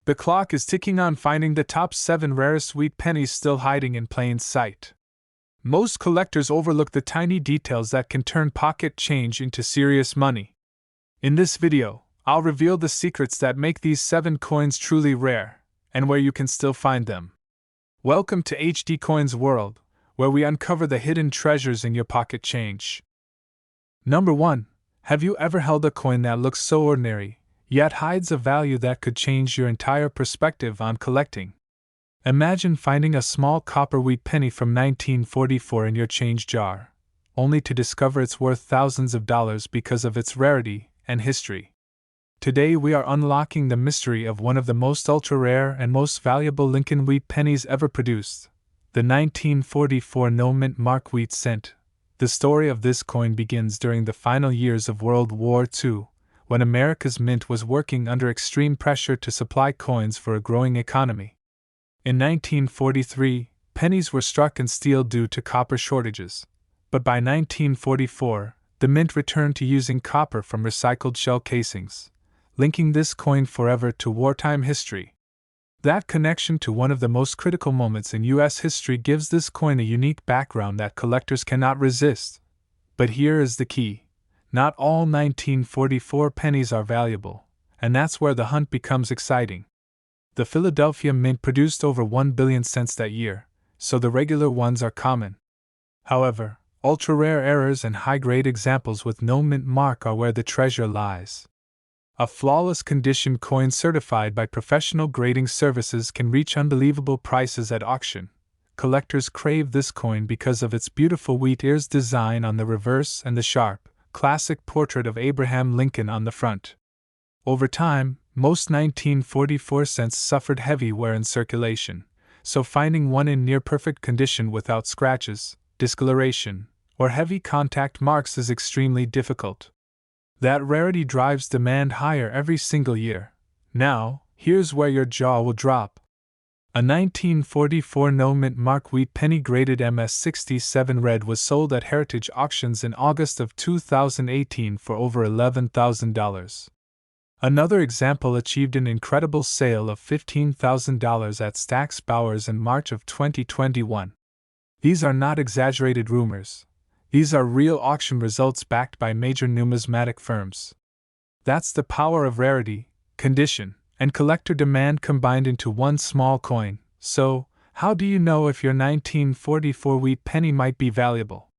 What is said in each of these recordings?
The clock is ticking on finding the top 7 rarest wheat pennies still hiding in plain sight. Most collectors overlook the tiny details that can turn pocket change into serious money. In this video, I'll reveal the secrets that make these 7 coins truly rare, and where you can still find them. Welcome to HD Coins World, where we uncover the hidden treasures in your pocket change. Number 1. Have you ever held a coin that looks so ordinary, yet hides a value that could change your entire perspective on collecting? Imagine finding a small copper wheat penny from 1944 in your change jar, only to discover it's worth thousands of dollars because of its rarity and history. Today we are unlocking the mystery of one of the most ultra-rare and most valuable Lincoln wheat pennies ever produced, the 1944 no-mint mark wheat cent. The story of this coin begins during the final years of World War II, when America's mint was working under extreme pressure to supply coins for a growing economy. In 1943, pennies were struck in steel due to copper shortages, but by 1944, the mint returned to using copper from recycled shell casings, linking this coin forever to wartime history. That connection to one of the most critical moments in U.S. history gives this coin a unique background that collectors cannot resist. But here is the key. Not all 1944 pennies are valuable, and that's where the hunt becomes exciting. The Philadelphia Mint produced over 1 billion cents that year, so the regular ones are common. However, ultra-rare errors and high-grade examples with no mint mark are where the treasure lies. A flawless condition coin certified by professional grading services can reach unbelievable prices at auction. Collectors crave this coin because of its beautiful wheat ears design on the reverse and the sharp, classic portrait of Abraham Lincoln on the front. Over time, most 1944 cents suffered heavy wear in circulation, so finding one in near-perfect condition without scratches, discoloration, or heavy contact marks is extremely difficult. That rarity drives demand higher every single year. Now, here's where your jaw will drop. A 1944 no-mint mark wheat penny graded MS67 red was sold at Heritage Auctions in August of 2018 for over $11,000. Another example achieved an incredible sale of $15,000 at Stack's Bowers in March of 2021. These are not exaggerated rumors. These are real auction results backed by major numismatic firms. That's the power of rarity, condition, and collector demand combined into one small coin. So, how do you know if your 1944 wheat penny might be valuable?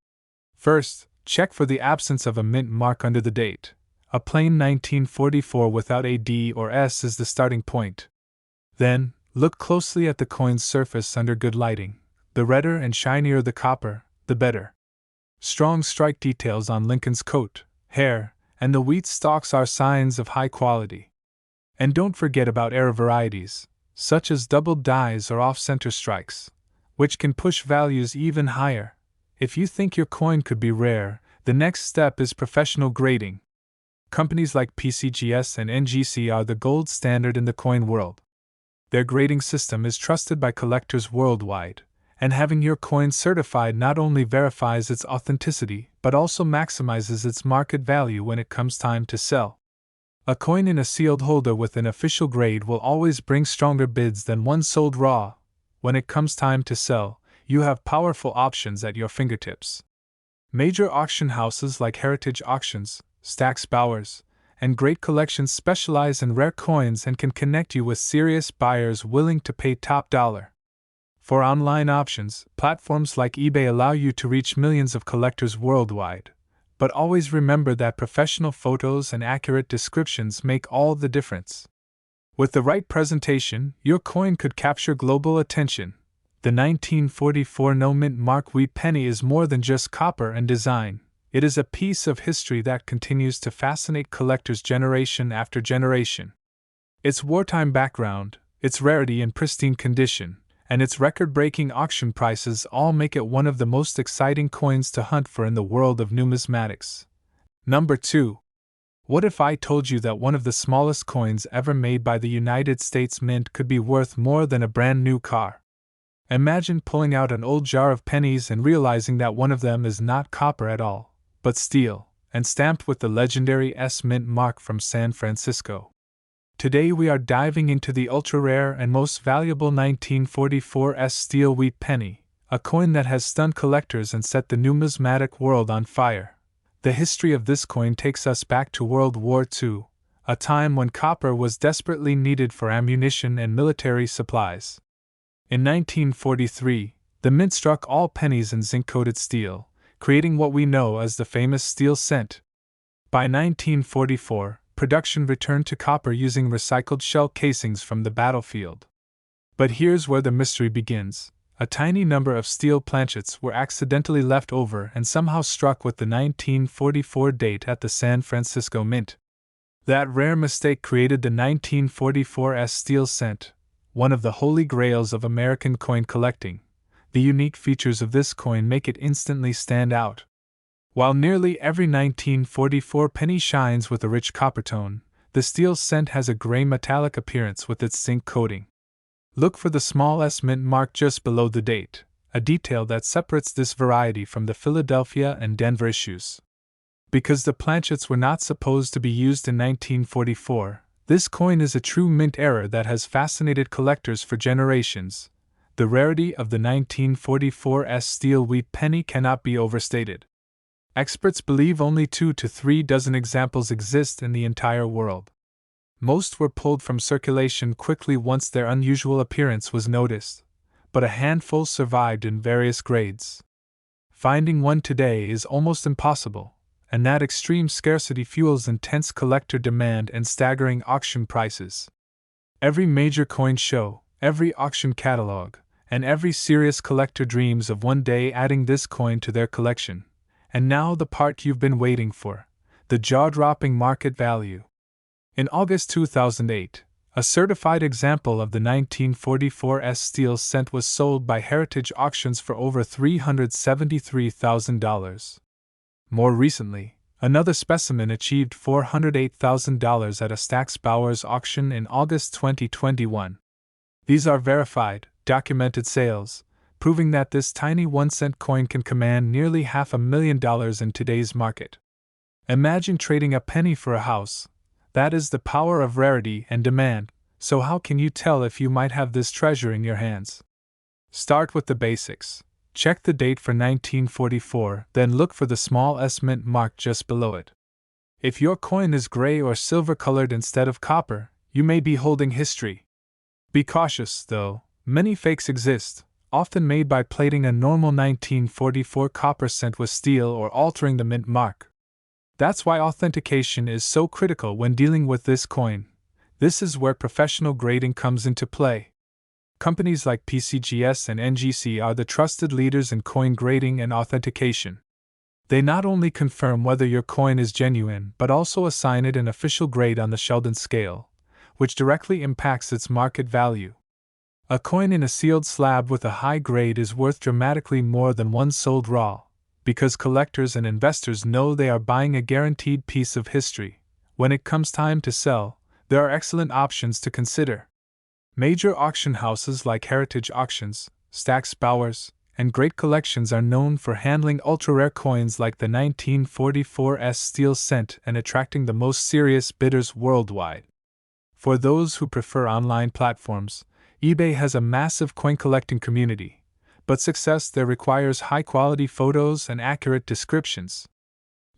First, check for the absence of a mint mark under the date. A plain 1944 without a D or S is the starting point. Then, look closely at the coin's surface under good lighting. The redder and shinier the copper, the better. Strong strike details on Lincoln's coat, hair, and the wheat stalks are signs of high quality. And don't forget about error varieties, such as doubled dies or off-center strikes, which can push values even higher. If you think your coin could be rare, the next step is professional grading. Companies like PCGS and NGC are the gold standard in the coin world. Their grading system is trusted by collectors worldwide, and having your coin certified not only verifies its authenticity but also maximizes its market value when it comes time to sell. A coin in a sealed holder with an official grade will always bring stronger bids than one sold raw. When it comes time to sell, you have powerful options at your fingertips. Major auction houses like Heritage Auctions, Stack's Bowers, and Great Collections specialize in rare coins and can connect you with serious buyers willing to pay top dollar. For online options, platforms like eBay allow you to reach millions of collectors worldwide. But always remember that professional photos and accurate descriptions make all the difference. With the right presentation, your coin could capture global attention. The 1944 no-mint mark wheat penny is more than just copper and design. It is a piece of history that continues to fascinate collectors generation after generation. Its wartime background, its rarity and pristine condition, and its record-breaking auction prices all make it one of the most exciting coins to hunt for in the world of numismatics. Number 2. What if I told you that one of the smallest coins ever made by the United States Mint could be worth more than a brand new car? Imagine pulling out an old jar of pennies and realizing that one of them is not copper at all, but steel, and stamped with the legendary S Mint mark from San Francisco. Today we are diving into the ultra-rare and most valuable 1944 steel wheat penny, a coin that has stunned collectors and set the numismatic world on fire. The history of this coin takes us back to World War II, a time when copper was desperately needed for ammunition and military supplies. In 1943, the mint struck all pennies in zinc-coated steel, creating what we know as the famous steel cent. By 1944, production returned to copper using recycled shell casings from the battlefield. But here's where the mystery begins. A tiny number of steel planchets were accidentally left over and somehow struck with the 1944 date at the San Francisco Mint. That rare mistake created the 1944 steel cent, one of the holy grails of American coin collecting. The unique features of this coin make it instantly stand out. While nearly every 1944 penny shines with a rich copper tone, the steel cent has a gray metallic appearance with its zinc coating. Look for the small S mint mark just below the date, a detail that separates this variety from the Philadelphia and Denver issues. Because the planchets were not supposed to be used in 1944, this coin is a true mint error that has fascinated collectors for generations. The rarity of the 1944 steel wheat penny cannot be overstated. Experts believe only 2 to 3 dozen examples exist in the entire world. Most were pulled from circulation quickly once their unusual appearance was noticed, but a handful survived in various grades. Finding one today is almost impossible, and that extreme scarcity fuels intense collector demand and staggering auction prices. Every major coin show, every auction catalog, and every serious collector dreams of one day adding this coin to their collection. And now the part you've been waiting for, the jaw-dropping market value. In August 2008, a certified example of the 1944 steel cent was sold by Heritage Auctions for over $373,000. More recently, another specimen achieved $408,000 at a Stack's Bowers auction in August 2021. These are verified, documented sales, proving that this tiny 1-cent coin can command nearly $500,000 in today's market. Imagine trading a penny for a house. That is the power of rarity and demand, so how can you tell if you might have this treasure in your hands? Start with the basics. Check the date for 1944, then look for the small S mint mark just below it. If your coin is gray or silver colored instead of copper, you may be holding history. Be cautious, though. Many fakes exist, often made by plating a normal 1944 copper cent with steel or altering the mint mark. That's why authentication is so critical when dealing with this coin. This is where professional grading comes into play. Companies like PCGS and NGC are the trusted leaders in coin grading and authentication. They not only confirm whether your coin is genuine but also assign it an official grade on the Sheldon scale, which directly impacts its market value. A coin in a sealed slab with a high grade is worth dramatically more than one sold raw, because collectors and investors know they are buying a guaranteed piece of history. When it comes time to sell, there are excellent options to consider. Major auction houses like Heritage Auctions, Stack's Bowers, and Great Collections are known for handling ultra-rare coins like the 1944 steel cent and attracting the most serious bidders worldwide. For those who prefer online platforms, eBay has a massive coin collecting community, but success there requires high-quality photos and accurate descriptions.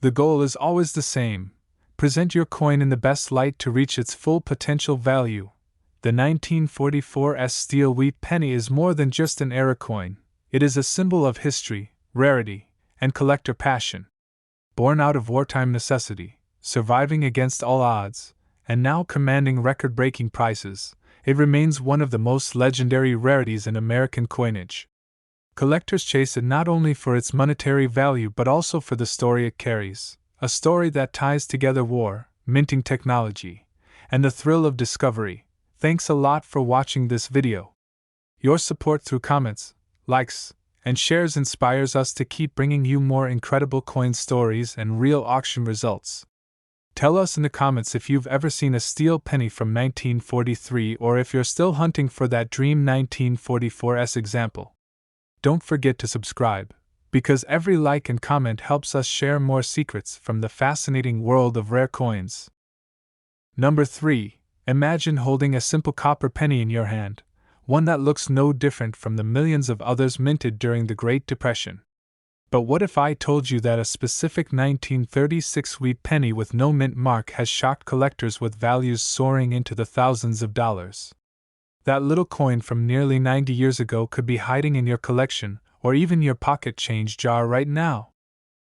The goal is always the same: present your coin in the best light to reach its full potential value. The 1944 steel wheat penny is more than just an era coin. It is a symbol of history, rarity, and collector passion. Born out of wartime necessity, surviving against all odds, and now commanding record-breaking prices, it remains one of the most legendary rarities in American coinage. Collectors chase it not only for its monetary value but also for the story it carries, a story that ties together war, minting technology, and the thrill of discovery. Thanks a lot for watching this video. Your support through comments, likes, and shares inspires us to keep bringing you more incredible coin stories and real auction results. Tell us in the comments if you've ever seen a steel penny from 1943 or if you're still hunting for that dream 1944 example. Don't forget to subscribe, because every like and comment helps us share more secrets from the fascinating world of rare coins. Number 3. Imagine holding a simple copper penny in your hand, one that looks no different from the millions of others minted during the Great Depression. But what if I told you that a specific 1936 wheat penny with no mint mark has shocked collectors with values soaring into the thousands of dollars? That little coin from nearly 90 years ago could be hiding in your collection, or even your pocket change jar right now.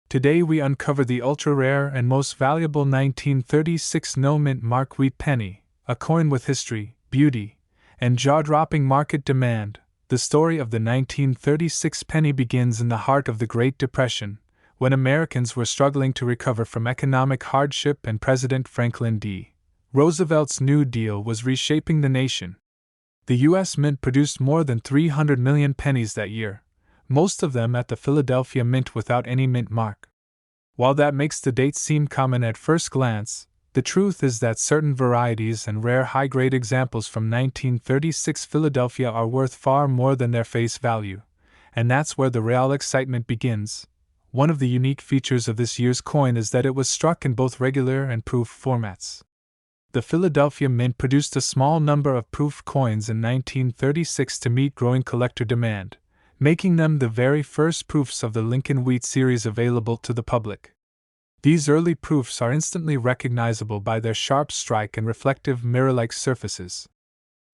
Today we uncover the ultra-rare and most valuable 1936 no-mint mark wheat penny, a coin with history, beauty, and jaw-dropping market demand. The story of the 1936 penny begins in the heart of the Great Depression, when Americans were struggling to recover from economic hardship and President Franklin D. Roosevelt's New Deal was reshaping the nation. The U.S. Mint produced more than 300 million pennies that year, most of them at the Philadelphia Mint without any mint mark. While that makes the date seem common at first glance, the truth is that certain varieties and rare high-grade examples from 1936 Philadelphia are worth far more than their face value, and that's where the real excitement begins. One of the unique features of this year's coin is that it was struck in both regular and proof formats. The Philadelphia Mint produced a small number of proof coins in 1936 to meet growing collector demand, making them the very first proofs of the Lincoln Wheat series available to the public. These early proofs are instantly recognizable by their sharp strike and reflective mirror-like surfaces.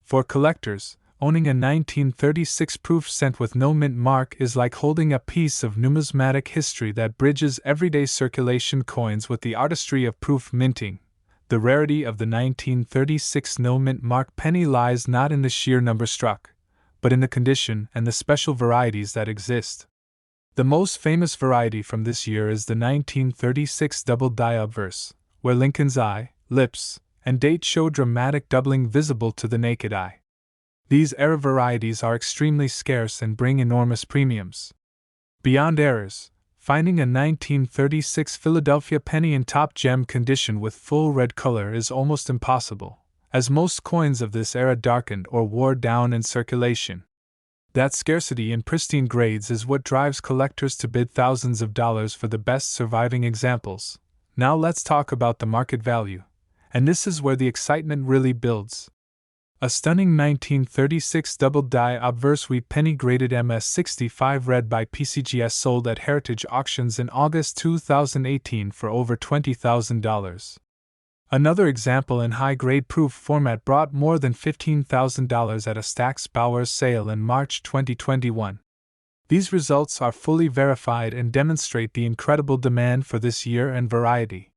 For collectors, owning a 1936 proof cent with no mint mark is like holding a piece of numismatic history that bridges everyday circulation coins with the artistry of proof minting. The rarity of the 1936 no-mint mark penny lies not in the sheer number struck, but in the condition and the special varieties that exist. The most famous variety from this year is the 1936 double die obverse, where Lincoln's eye, lips, and date show dramatic doubling visible to the naked eye. These era varieties are extremely scarce and bring enormous premiums. Beyond errors, finding a 1936 Philadelphia penny in top gem condition with full red color is almost impossible, as most coins of this era darkened or wore down in circulation. That scarcity in pristine grades is what drives collectors to bid thousands of dollars for the best surviving examples. Now let's talk about the market value, and this is where the excitement really builds. A stunning 1936 double-die obverse wheat penny graded MS65 read by PCGS sold at Heritage Auctions in August 2018 for over $20,000. Another example in high-grade proof format brought more than $15,000 at a Stack's Bowers sale in March 2021. These results are fully verified and demonstrate the incredible demand for this year and variety.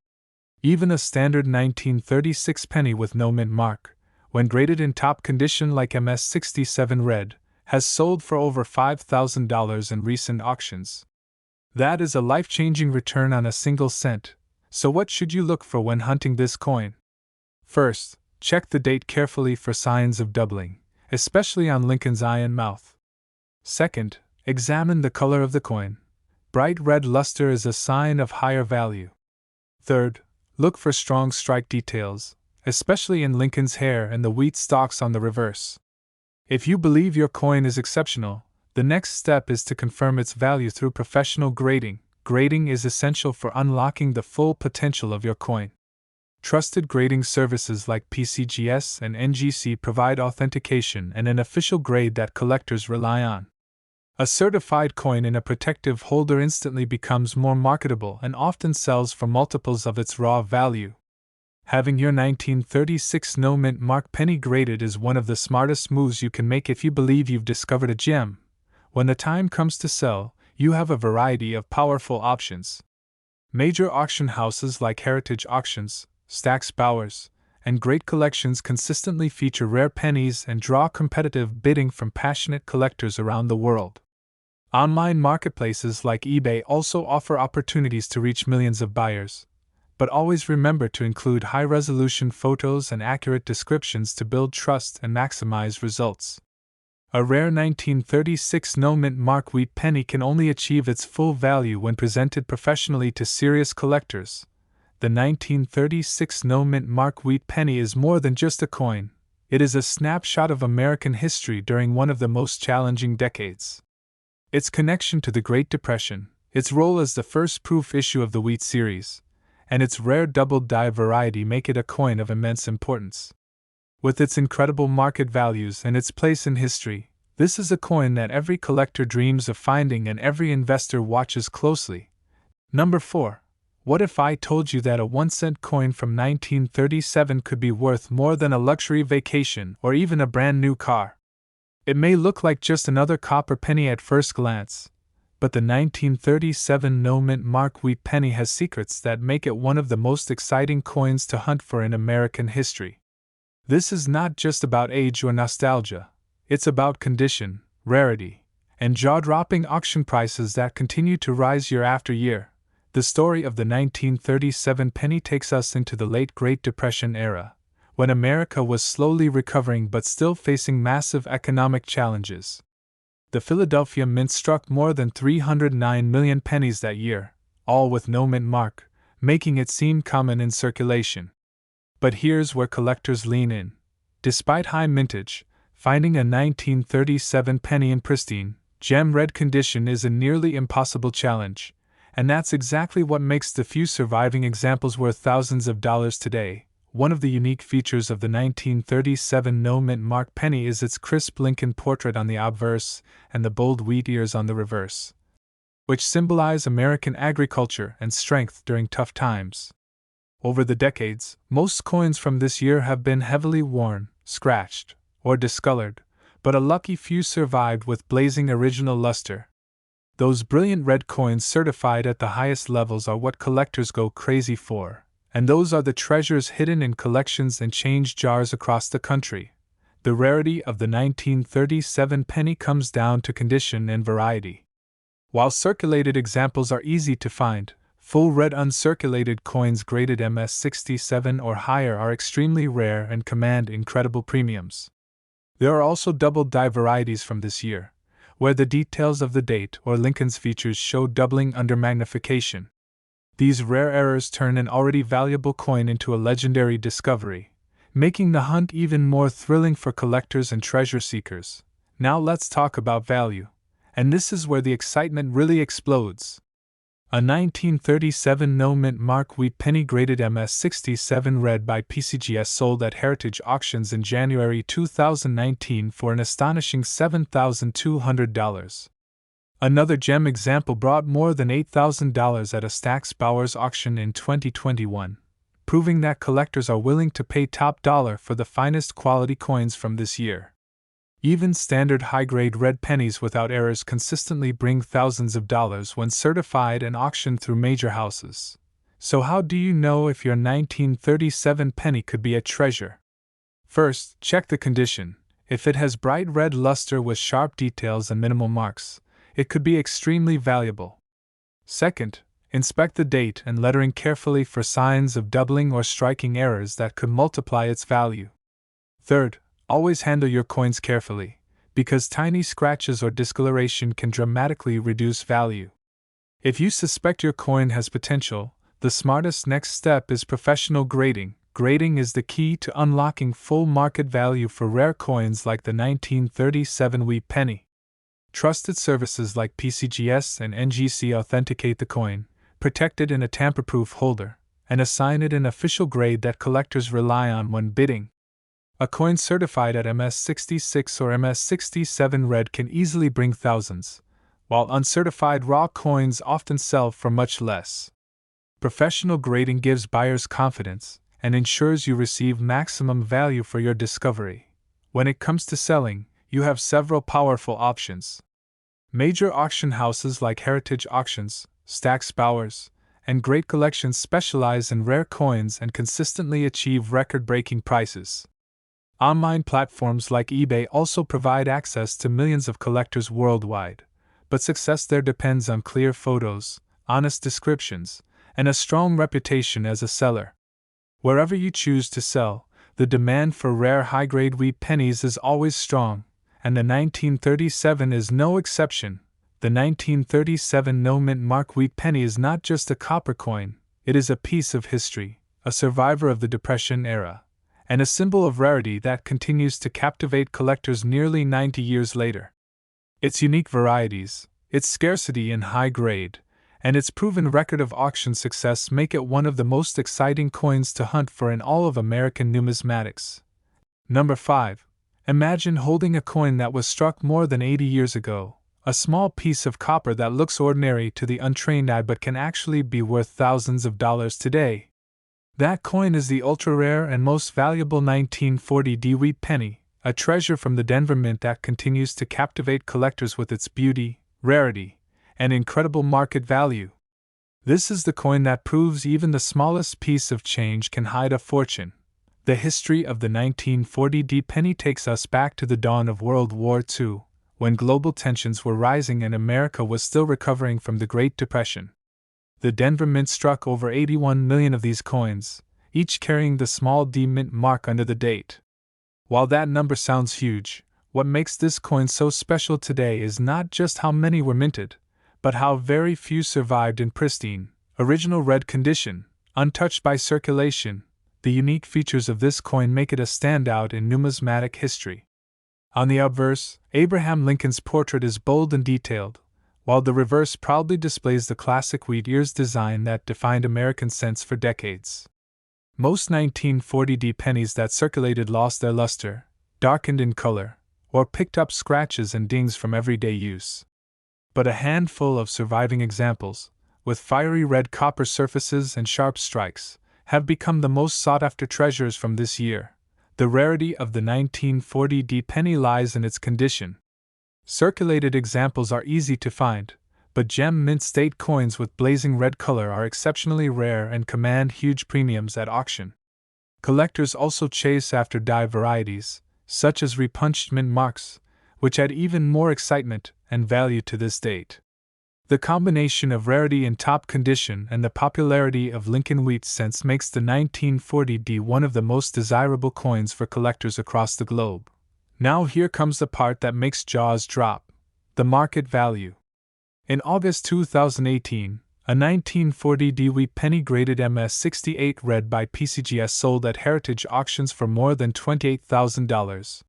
Even a standard 1936 penny with no mint mark, when graded in top condition like MS67 red, has sold for over $5,000 in recent auctions. That is a life-changing return on a single cent. So what should you look for when hunting this coin? First, check the date carefully for signs of doubling, especially on Lincoln's eye and mouth. Second, examine the color of the coin. Bright red luster is a sign of higher value. Third, look for strong strike details, especially in Lincoln's hair and the wheat stalks on the reverse. If you believe your coin is exceptional, the next step is to confirm its value through professional grading. Grading is essential for unlocking the full potential of your coin. Trusted grading services like PCGS and NGC provide authentication and an official grade that collectors rely on. A certified coin in a protective holder instantly becomes more marketable and often sells for multiples of its raw value. Having your 1936 no-mint mark penny graded is one of the smartest moves you can make if you believe you've discovered a gem. When the time comes to sell, you have a variety of powerful options. Major auction houses like Heritage Auctions, Stack's Bowers, and Great Collections consistently feature rare pennies and draw competitive bidding from passionate collectors around the world. Online marketplaces like eBay also offer opportunities to reach millions of buyers, but always remember to include high-resolution photos and accurate descriptions to build trust and maximize results. A rare 1936 no-mint mark wheat penny can only achieve its full value when presented professionally to serious collectors. The 1936 no-mint mark wheat penny is more than just a coin. It is a snapshot of American history during one of the most challenging decades. Its connection to the Great Depression, its role as the first proof issue of the Wheat series, and its rare double-die variety make it a coin of immense importance. With its incredible market values and its place in history, this is a coin that every collector dreams of finding and every investor watches closely. Number 4. What if I told you that a 1-cent coin from 1937 could be worth more than a luxury vacation or even a brand new car? It may look like just another copper penny at first glance, but the 1937 no-mint mark Wheat Penny has secrets that make it one of the most exciting coins to hunt for in American history. This is not just about age or nostalgia, it's about condition, rarity, and jaw-dropping auction prices that continue to rise year after year. The story of the 1937 penny takes us into the late Great Depression era, when America was slowly recovering but still facing massive economic challenges. The Philadelphia Mint struck more than 309 million pennies that year, all with no mint mark, making it seem common in circulation. But here's where collectors lean in. Despite high mintage, finding a 1937 penny in pristine, gem-red condition is a nearly impossible challenge, and that's exactly what makes the few surviving examples worth thousands of dollars today. One of the unique features of the 1937 no-mint mark penny is its crisp Lincoln portrait on the obverse and the bold wheat ears on the reverse, which symbolize American agriculture and strength during tough times. Over the decades, most coins from this year have been heavily worn, scratched, or discolored, but a lucky few survived with blazing original luster. Those brilliant red coins certified at the highest levels are what collectors go crazy for. And those are the treasures hidden in collections and change jars across the country. The rarity of the 1937 penny comes down to condition and variety. While circulated examples are easy to find, full red uncirculated coins graded MS67 or higher are extremely rare and command incredible premiums. There are also double die varieties from this year, where the details of the date or Lincoln's features show doubling under magnification. These rare errors turn an already valuable coin into a legendary discovery, making the hunt even more thrilling for collectors and treasure seekers. Now let's talk about value, and this is where the excitement really explodes. A 1937 no-mint mark Wheat Penny graded MS67 red by PCGS sold at Heritage Auctions in January 2019 for an astonishing $7,200. Another gem example brought more than $8,000 at a Stack's Bowers auction in 2021, proving that collectors are willing to pay top dollar for the finest quality coins from this year. Even standard high-grade red pennies without errors consistently bring thousands of dollars when certified and auctioned through major houses. So how do you know if your 1937 penny could be a treasure? First, check the condition. If it has bright red luster with sharp details and minimal marks, it could be extremely valuable. Second, inspect the date and lettering carefully for signs of doubling or striking errors that could multiply its value. Third, always handle your coins carefully, because tiny scratches or discoloration can dramatically reduce value. If you suspect your coin has potential, the smartest next step is professional grading. Grading is the key to unlocking full market value for rare coins like the 1937 Wheat Penny. Trusted services like PCGS and NGC authenticate the coin, protect it in a tamper-proof holder, and assign it an official grade that collectors rely on when bidding. A coin certified at MS66 or MS67 red can easily bring thousands, while uncertified raw coins often sell for much less. Professional grading gives buyers confidence and ensures you receive maximum value for your discovery. When it comes to selling, you have several powerful options. Major auction houses like Heritage Auctions, Stack's Bowers, and Great Collections specialize in rare coins and consistently achieve record-breaking prices. Online platforms like eBay also provide access to millions of collectors worldwide, but success there depends on clear photos, honest descriptions, and a strong reputation as a seller. Wherever you choose to sell, the demand for rare high-grade wheat pennies is always strong, and the 1937 is no exception. The 1937 no-mint mark wheat penny is not just a copper coin, it is a piece of history, a survivor of the Depression era, and a symbol of rarity that continues to captivate collectors nearly 90 years later. Its unique varieties, its scarcity in high grade, and its proven record of auction success make it one of the most exciting coins to hunt for in all of American numismatics. Number 5. Imagine holding a coin that was struck more than 80 years ago, a small piece of copper that looks ordinary to the untrained eye but can actually be worth thousands of dollars today. That coin is the ultra-rare and most valuable 1940 Wheat Penny, a treasure from the Denver Mint that continues to captivate collectors with its beauty, rarity, and incredible market value. This is the coin that proves even the smallest piece of change can hide a fortune. The history of the 1940 penny takes us back to the dawn of World War II, when global tensions were rising and America was still recovering from the Great Depression. The Denver Mint struck over 81 million of these coins, each carrying the small D mint mark under the date. While that number sounds huge, what makes this coin so special today is not just how many were minted, but how very few survived in pristine, original red condition, untouched by circulation. The unique features of this coin make it a standout in numismatic history. On the obverse, Abraham Lincoln's portrait is bold and detailed, while the reverse proudly displays the classic wheat ears design that defined American cents for decades. Most 1940 pennies that circulated lost their luster, darkened in color, or picked up scratches and dings from everyday use. But a handful of surviving examples, with fiery red copper surfaces and sharp strikes, have become the most sought-after treasures from this year. The rarity of the 1940 penny lies in its condition. Circulated examples are easy to find, but gem mint state coins with blazing red color are exceptionally rare and command huge premiums at auction. Collectors also chase after die varieties, such as repunched mint marks, which add even more excitement and value to this date. The combination of rarity in top condition and the popularity of Lincoln wheat cents makes the 1940 one of the most desirable coins for collectors across the globe. Now here comes the part that makes jaws drop: the market value. In August 2018, a 1940 wheat penny graded MS68 red by PCGS sold at Heritage Auctions for more than $28,000.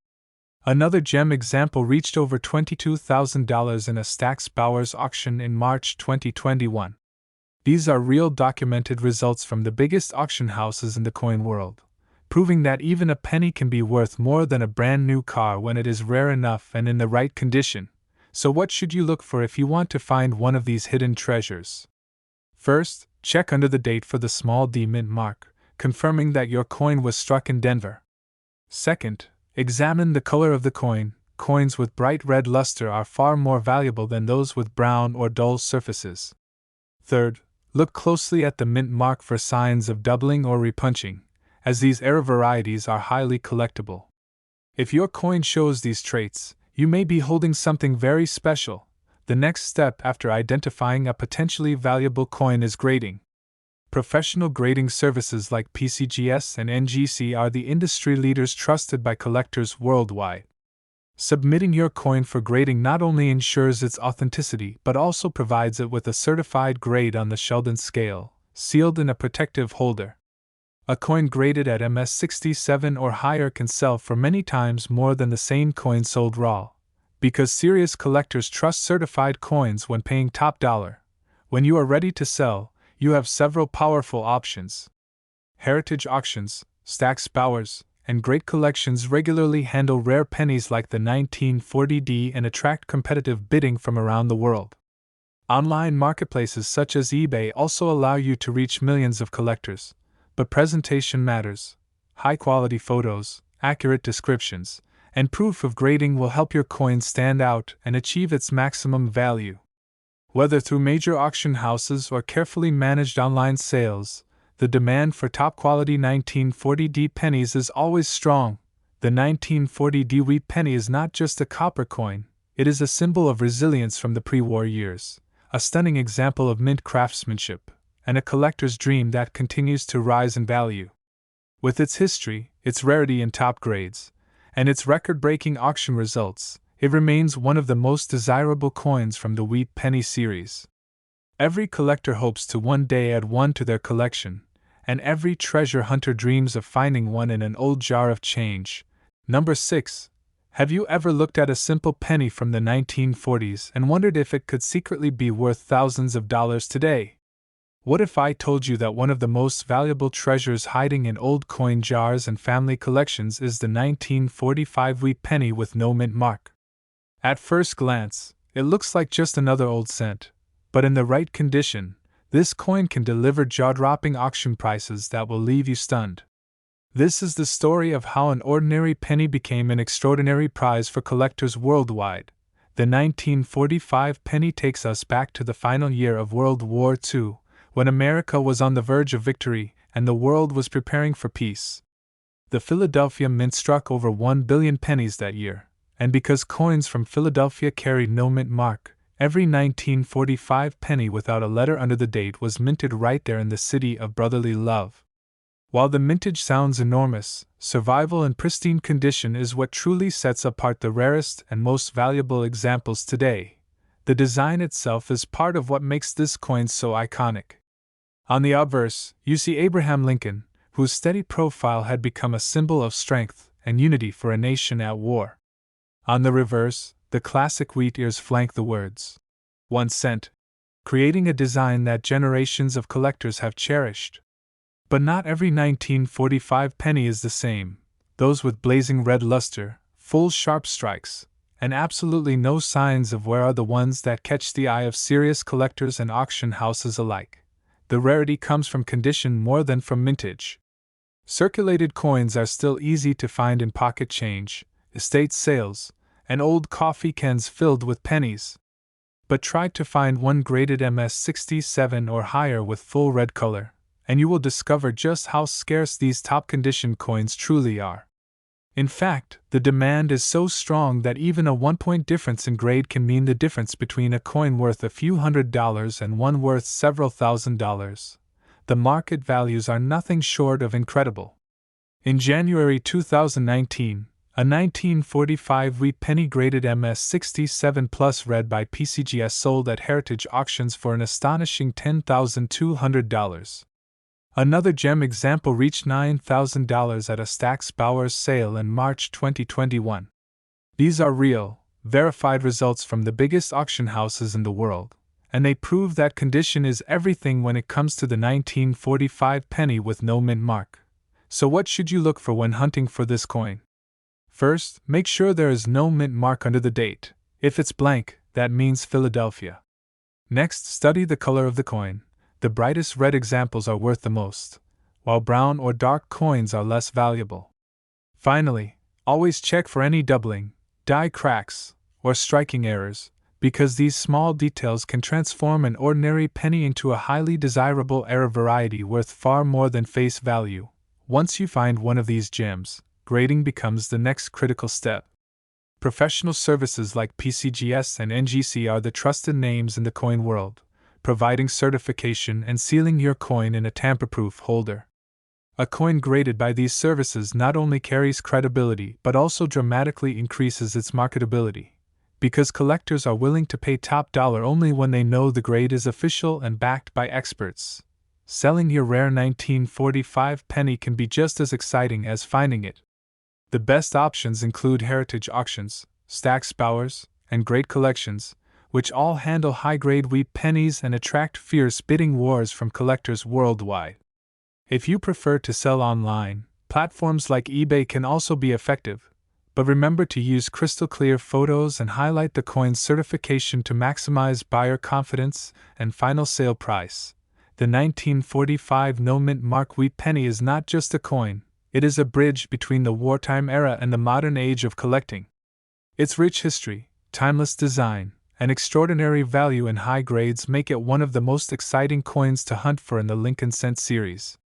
Another gem example reached over $22,000 in a Stack's Bowers auction in March 2021. These are real documented results from the biggest auction houses in the coin world, proving that even a penny can be worth more than a brand new car when it is rare enough and in the right condition. So what should you look for if you want to find one of these hidden treasures? First, check under the date for the small D mint mark, confirming that your coin was struck in Denver. Second, examine the color of the coin. Coins with bright red luster are far more valuable than those with brown or dull surfaces. Third, look closely at the mint mark for signs of doubling or repunching, as these era varieties are highly collectible. If your coin shows these traits, you may be holding something very special. The next step after identifying a potentially valuable coin is grading. Professional grading services like PCGS and NGC are the industry leaders trusted by collectors worldwide. Submitting your coin for grading not only ensures its authenticity but also provides it with a certified grade on the Sheldon scale, sealed in a protective holder. A coin graded at MS67 or higher can sell for many times more than the same coin sold raw, because serious collectors trust certified coins when paying top dollar. When you are ready to sell, you have several powerful options. Heritage Auctions, Stack's Bowers, and Great Collections regularly handle rare pennies like the 1940 and attract competitive bidding from around the world. Online marketplaces such as eBay also allow you to reach millions of collectors, but presentation matters. High-quality photos, accurate descriptions, and proof of grading will help your coin stand out and achieve its maximum value. Whether through major auction houses or carefully managed online sales, the demand for top-quality 1940 pennies is always strong. The 1940 wheat penny is not just a copper coin, it is a symbol of resilience from the pre-war years, a stunning example of mint craftsmanship, and a collector's dream that continues to rise in value. With its history, its rarity in top grades, and its record-breaking auction results, it remains one of the most desirable coins from the Wheat Penny series. Every collector hopes to one day add one to their collection, and every treasure hunter dreams of finding one in an old jar of change. Number 6. Have you ever looked at a simple penny from the 1940s and wondered if it could secretly be worth thousands of dollars today? What if I told you that one of the most valuable treasures hiding in old coin jars and family collections is the 1945 wheat penny with no mint mark? At first glance, it looks like just another old cent, but in the right condition, this coin can deliver jaw-dropping auction prices that will leave you stunned. This is the story of how an ordinary penny became an extraordinary prize for collectors worldwide. The 1945 penny takes us back to the final year of World War II, when America was on the verge of victory and the world was preparing for peace. The Philadelphia Mint struck over 1 billion pennies that year, and because coins from Philadelphia carried no mint mark, every 1945 penny without a letter under the date was minted right there in the city of brotherly love. While the mintage sounds enormous, survival in pristine condition is what truly sets apart the rarest and most valuable examples today. The design itself is part of what makes this coin so iconic. On the obverse, you see Abraham Lincoln, whose steady profile had become a symbol of strength and unity for a nation at war. On the reverse, the classic wheat ears flank the words 1 cent, creating a design that generations of collectors have cherished. But not every 1945 penny is the same. Those with blazing red luster, full sharp strikes, and absolutely no signs of wear are the ones that catch the eye of serious collectors and auction houses alike. The rarity comes from condition more than from mintage. Circulated coins are still easy to find in pocket change, estate sales, and old coffee cans filled with pennies. But try to find one graded MS67 or higher with full red color, and you will discover just how scarce these top-condition coins truly are. In fact, the demand is so strong that even a 1-point difference in grade can mean the difference between a coin worth a few $100s and one worth several $1,000s. The market values are nothing short of incredible. In January 2019, a 1945 wheat penny graded MS67 Plus red by PCGS sold at Heritage Auctions for an astonishing $10,200. Another gem example reached $9,000 at a Stack's Bowers sale in March 2021. These are real, verified results from the biggest auction houses in the world, and they prove that condition is everything when it comes to the 1945 penny with no mint mark. So what should you look for when hunting for this coin? First, make sure there is no mint mark under the date. If it's blank, that means Philadelphia. Next, study the color of the coin. The brightest red examples are worth the most, while brown or dark coins are less valuable. Finally, always check for any doubling, die cracks, or striking errors, because these small details can transform an ordinary penny into a highly desirable error variety worth far more than face value. Once you find one of these gems, grading becomes the next critical step. Professional services like PCGS and NGC are the trusted names in the coin world, providing certification and sealing your coin in a tamper-proof holder. A coin graded by these services not only carries credibility but also dramatically increases its marketability, because collectors are willing to pay top dollar only when they know the grade is official and backed by experts. Selling your rare 1945 penny can be just as exciting as finding it. The best options include Heritage Auctions, Stack's Bowers, and Great Collections, which all handle high-grade wheat pennies and attract fierce bidding wars from collectors worldwide. If you prefer to sell online, platforms like eBay can also be effective, but remember to use crystal-clear photos and highlight the coin's certification to maximize buyer confidence and final sale price. The 1945 no-mint mark wheat penny is not just a coin, it is a bridge between the wartime era and the modern age of collecting. Its rich history, timeless design, and extraordinary value in high grades make it one of the most exciting coins to hunt for in the Lincoln Cent series.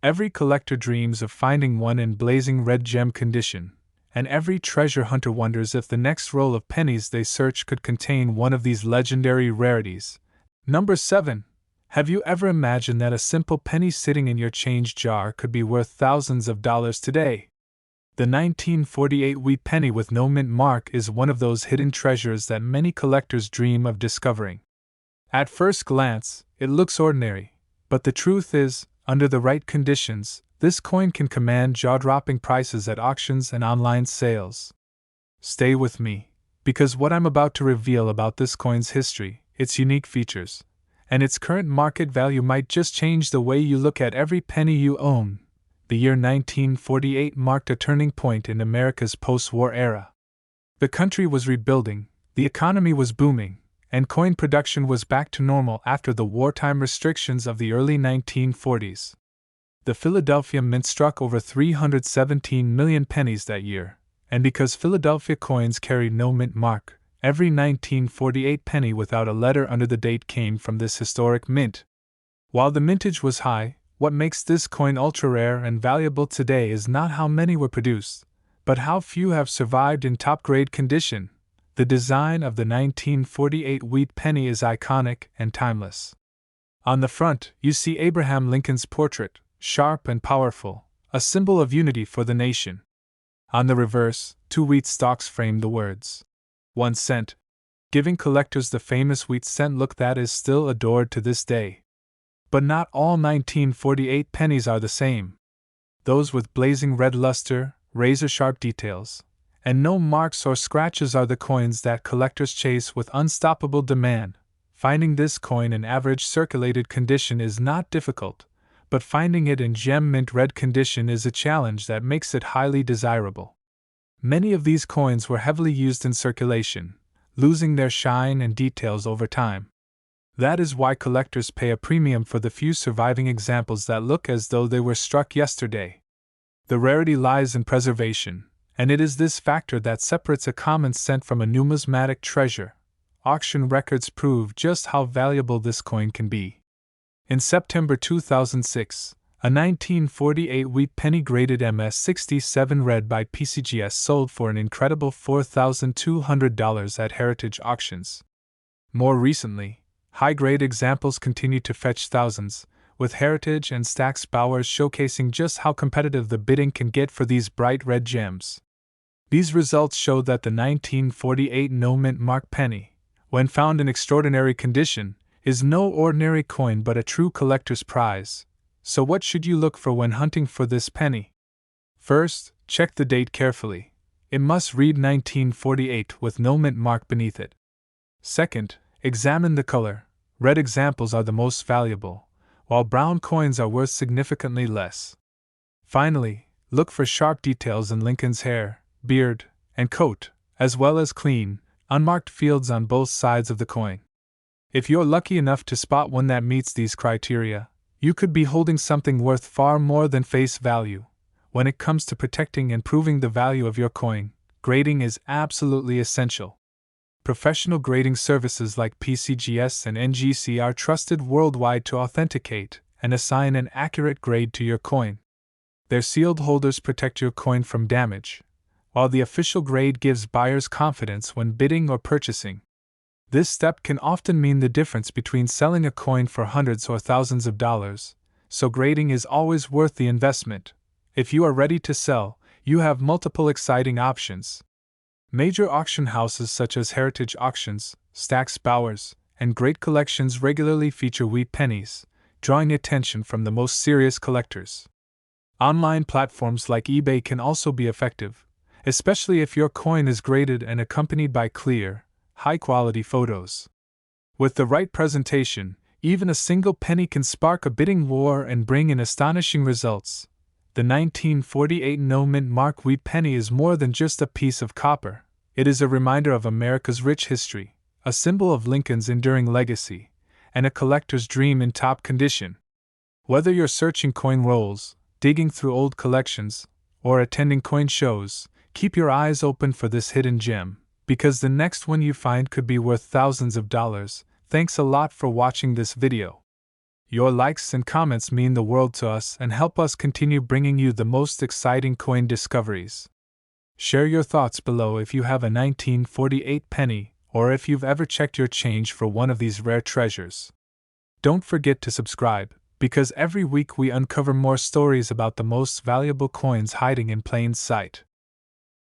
Every collector dreams of finding one in blazing red gem condition, and every treasure hunter wonders if the next roll of pennies they search could contain one of these legendary rarities. Number 7. Have you ever imagined that a simple penny sitting in your change jar could be worth thousands of dollars today? The 1948 wheat penny with no mint mark is one of those hidden treasures that many collectors dream of discovering. At first glance, it looks ordinary, but the truth is, under the right conditions, this coin can command jaw-dropping prices at auctions and online sales. Stay with me, because what I'm about to reveal about this coin's history, its unique features, and its current market value might just change the way you look at every penny you own. The year 1948 marked a turning point in America's post-war era. The country was rebuilding, the economy was booming, and coin production was back to normal after the wartime restrictions of the early 1940s. The Philadelphia Mint struck over 317 million pennies that year, and because Philadelphia coins carried no mint mark, every 1948 penny without a letter under the date came from this historic mint. While the mintage was high, what makes this coin ultra-rare and valuable today is not how many were produced, but how few have survived in top-grade condition. The design of the 1948 Wheat Penny is iconic and timeless. On the front, you see Abraham Lincoln's portrait, sharp and powerful, a symbol of unity for the nation. On the reverse, 2 wheat stalks frame the words 1 cent, giving collectors the famous wheat cent look that is still adored to this day. But not all 1948 pennies are the same. Those with blazing red luster, razor-sharp details, and no marks or scratches are the coins that collectors chase with unstoppable demand. Finding this coin in average circulated condition is not difficult, but finding it in gem mint red condition is a challenge that makes it highly desirable. Many of these coins were heavily used in circulation, losing their shine and details over time. That is why collectors pay a premium for the few surviving examples that look as though they were struck yesterday. The rarity lies in preservation, and it is this factor that separates a common cent from a numismatic treasure. Auction records prove just how valuable this coin can be. In September 2006, a 1948 Wheat Penny graded MS-67 red by PCGS sold for an incredible $4,200 at heritage auctions. More recently, high-grade examples continue to fetch thousands, with Heritage and Stack's Bowers showcasing just how competitive the bidding can get for these bright red gems. These results show that the 1948 no-mint mark penny, when found in extraordinary condition, is no ordinary coin but a true collector's prize. So what should you look for when hunting for this penny? First, check the date carefully. It must read 1948 with no mint mark beneath it. Second, examine the color. Red examples are the most valuable, while brown coins are worth significantly less. Finally, look for sharp details in Lincoln's hair, beard, and coat, as well as clean, unmarked fields on both sides of the coin. If you're lucky enough to spot one that meets these criteria, you could be holding something worth far more than face value. When it comes to protecting and proving the value of your coin, grading is absolutely essential. Professional grading services like PCGS and NGC are trusted worldwide to authenticate and assign an accurate grade to your coin. Their sealed holders protect your coin from damage, while the official grade gives buyers confidence when bidding or purchasing. This step can often mean the difference between selling a coin for hundreds or thousands of dollars, so grading is always worth the investment. If you are ready to sell, you have multiple exciting options. Major auction houses such as Heritage Auctions, Stack's Bowers, and Great Collections regularly feature Wheat Pennies, drawing attention from the most serious collectors. Online platforms like eBay can also be effective, especially if your coin is graded and accompanied by clear, high-quality photos. With the right presentation, even a single penny can spark a bidding war and bring in astonishing results. The 1948 no-mint mark Wheat Penny is more than just a piece of copper. It is a reminder of America's rich history, a symbol of Lincoln's enduring legacy, and a collector's dream in top condition. Whether you're searching coin rolls, digging through old collections, or attending coin shows, keep your eyes open for this hidden gem, because the next one you find could be worth thousands of dollars. Thanks a lot for watching this video. Your likes and comments mean the world to us and help us continue bringing you the most exciting coin discoveries. Share your thoughts below if you have a 1948 penny or if you've ever checked your change for one of these rare treasures. Don't forget to subscribe, because every week we uncover more stories about the most valuable coins hiding in plain sight.